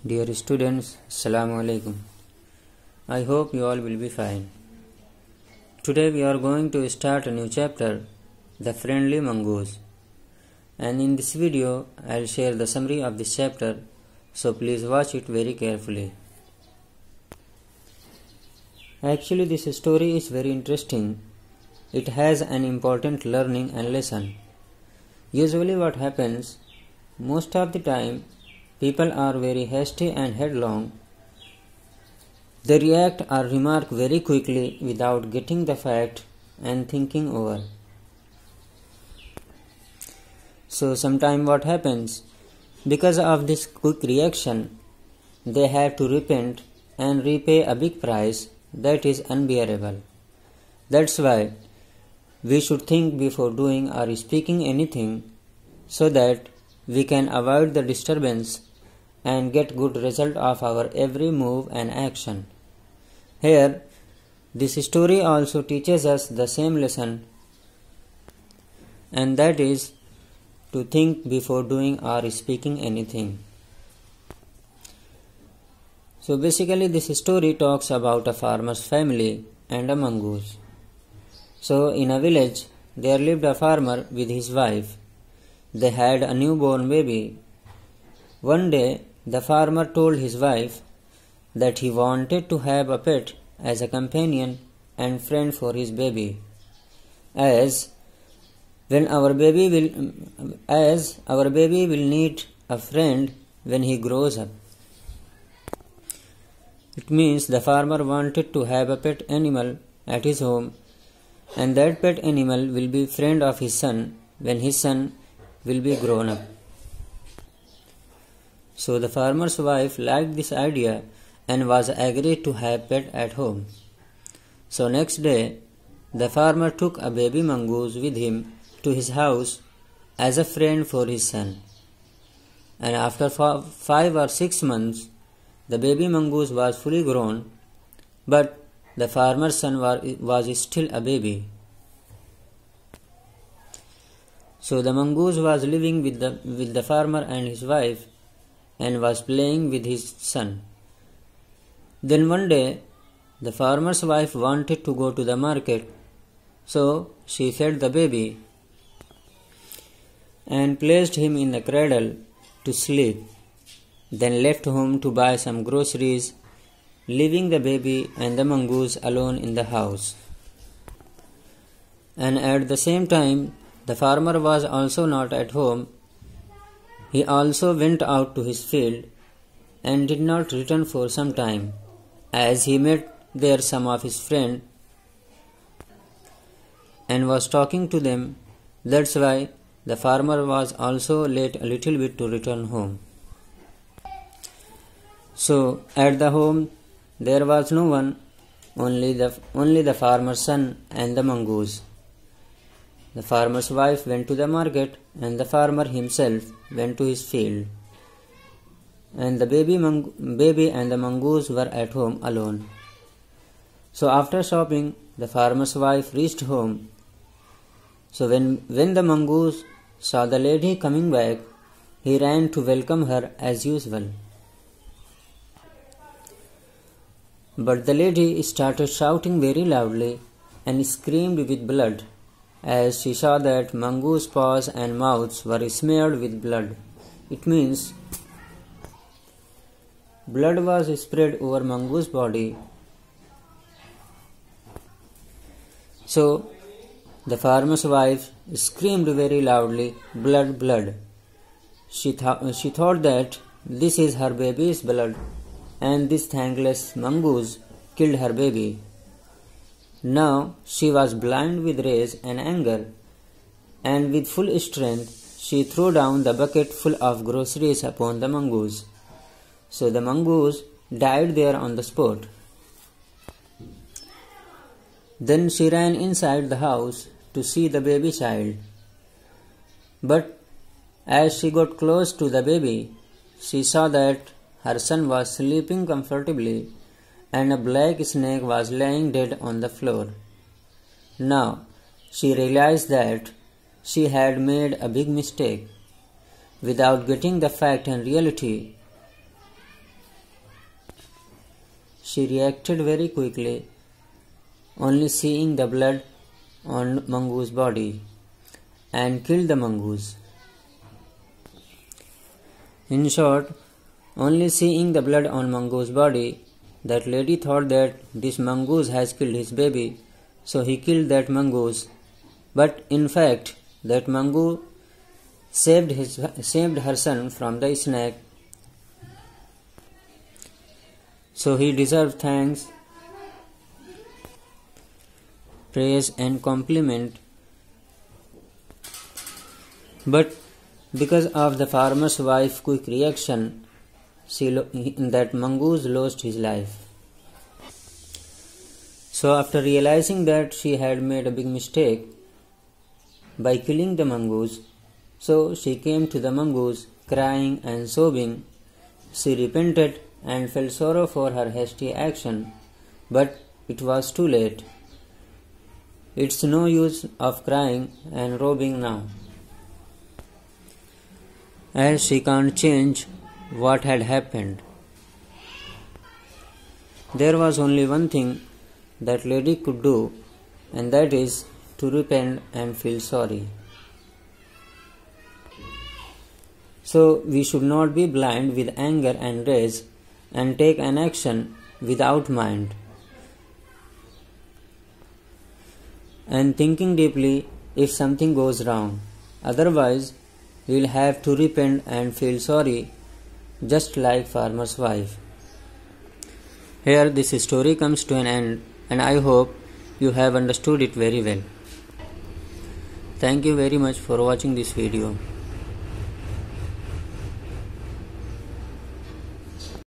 Dear students, Assalamu alaikum. I hope you all will be fine. Today we are going to start a new chapter, The Friendly Mongoose. And in this video, I will share the summary of this chapter, so please watch it very carefully. Actually, this story is very interesting. It has an important learning and lesson. Usually what happens, most of the time, people are very hasty and headlong. They react or remark very quickly without getting the fact and thinking over. So sometime what happens, because of this quick reaction, they have to repent and repay a big price that is unbearable. That's why we should think before doing or speaking anything, so that we can avoid the disturbance and get good result of our every move and action. Here, this story also teaches us the same lesson, and that is to think before doing or speaking anything. So basically this story talks about a farmer's family and a mongoose. So in a village, there lived a farmer with his wife. They had a newborn baby. One day, the farmer told his wife that he wanted to have a pet as a companion and friend for his baby, as our baby will need a friend when he grows up. It means the farmer wanted to have a pet animal at his home, and that pet animal will be friend of his son when his son will be grown up. So the farmer's wife liked this idea and was agreed to have pet at home. So next day, the farmer took a baby mongoose with him to his house as a friend for his son. And after 5 or 6 months, the baby mongoose was fully grown, but the farmer's son was still a baby. So the mongoose was living with the farmer and his wife and was playing with his son. Then one day, the farmer's wife wanted to go to the market, so she fed the baby and placed him in the cradle to sleep, then left home to buy some groceries, leaving the baby and the mongoose alone in the house. And at the same time, the farmer was also not at home. He also went out to his field and did not return for some time, as he met there some of his friends and was talking to them. That's why the farmer was also late a little bit to return home. So at the home there was no one, only the farmer's son and the mongoose. The farmer's wife went to the market and the farmer himself went to his field. And the baby and the mongoose were at home alone. So after shopping, the farmer's wife reached home. So when the mongoose saw the lady coming back, he ran to welcome her as usual. But the lady started shouting very loudly and screamed with blood, as she saw that mongoose paws and mouths were smeared with blood. It means blood was spread over mongoose body. So the farmer's wife screamed very loudly, "Blood, blood." She thought that this is her baby's blood, and this thankless mongoose killed her baby. Now she was blind with rage and anger, and with full strength she threw down the bucket full of groceries upon the mongoose. So the mongoose died there on the spot. Then she ran inside the house to see the baby child. But as she got close to the baby, she saw that her son was sleeping comfortably and a black snake was lying dead on the floor. Now she realized that she had made a big mistake. Without getting the fact and reality, she reacted very quickly, only seeing the blood on Mangu's body, and killed the mongoose. In short, only seeing the blood on Mangu's body, that lady thought that this mongoose has killed his baby, so he killed that mongoose. But in fact, that mongoose saved her son from the snake. So he deserved thanks, praise and compliment. But because of the farmer's wife's quick reaction, that mongoose lost his life. So after realizing that she had made a big mistake by killing the mongoose, so she came to the mongoose crying and sobbing. She repented and felt sorrow for her hasty action, but it was too late. It's no use of crying and robbing now, as she can't change what had happened. There was only one thing that lady could do, and that is to repent and feel sorry. So we should not be blind with anger and rage and take an action without mind and thinking deeply if something goes wrong. Otherwise, we will have to repent and feel sorry, just like farmer's wife. Here this story comes to an end, and I hope you have understood it very well. Thank you very much for watching this video.